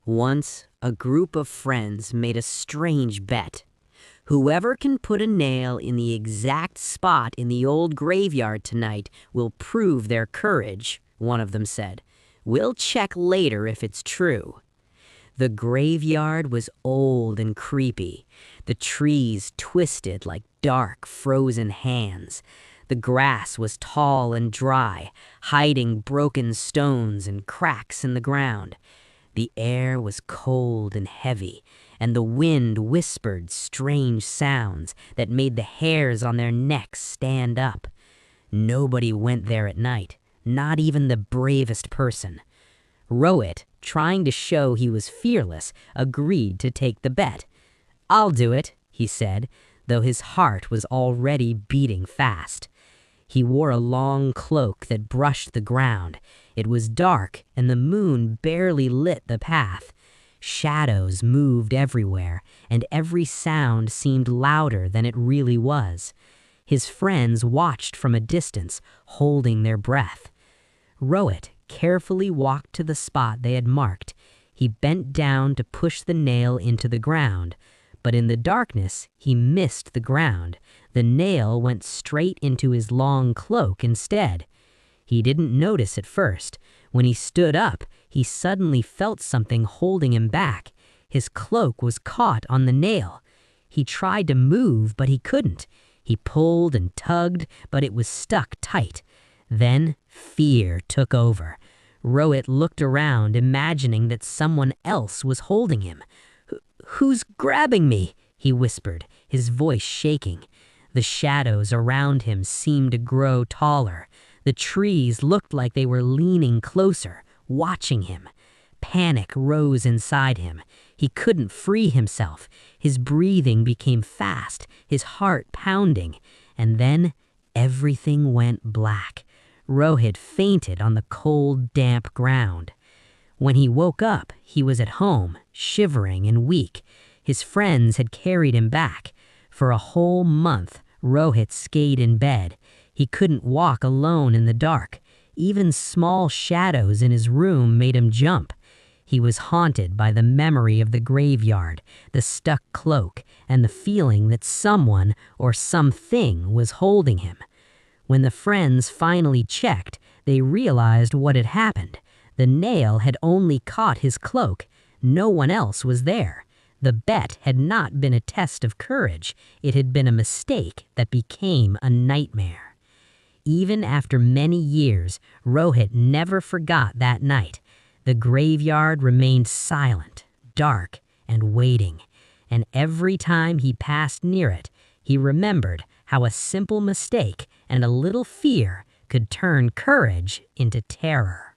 Once, a group of friends made a strange bet. Whoever can put a nail in the exact spot in the old graveyard tonight will prove their courage, one of them said. We'll check later if it's true. The graveyard was old and creepy. The trees twisted like dark, frozen hands. The grass was tall and dry, hiding broken stones and cracks in the ground. The air was cold and heavy, and the wind whispered strange sounds that made the hairs on their necks stand up. Nobody went there at night, not even the bravest person. Rohit, trying to show he was fearless, agreed to take the bet. "I'll do it," he said, though his heart was already beating fast. He wore a long cloak that brushed the ground. It was dark, and the moon barely lit the path. Shadows moved everywhere, and every sound seemed louder than it really was. His friends watched from a distance, holding their breath. Rohit carefully walked to the spot they had marked. He bent down to push the nail into the ground, but in the darkness, he missed the ground. The nail went straight into his long cloak instead. He didn't notice at first. When he stood up, he suddenly felt something holding him back. His cloak was caught on the nail. He tried to move, but he couldn't. He pulled and tugged, but it was stuck tight. Then fear took over. Rohit looked around, imagining that someone else was holding him. "Who's grabbing me?" he whispered, his voice shaking. The shadows around him seemed to grow taller. The trees looked like they were leaning closer, watching him. Panic rose inside him. He couldn't free himself. His breathing became fast, his heart pounding. And then everything went black. Rohit fainted on the cold, damp ground. When he woke up, he was at home, shivering and weak. His friends had carried him back. For a whole month, Rohit stayed in bed. He couldn't walk alone in the dark. Even small shadows in his room made him jump. He was haunted by the memory of the graveyard, the stuck cloak, and the feeling that someone or something was holding him. When the friends finally checked, they realized what had happened. The nail had only caught his cloak. No one else was there. The bet had not been a test of courage. It had been a mistake that became a nightmare. Even after many years, Rohit never forgot that night. The graveyard remained silent, dark, and waiting. And every time he passed near it, he remembered how a simple mistake and a little fear could turn courage into terror.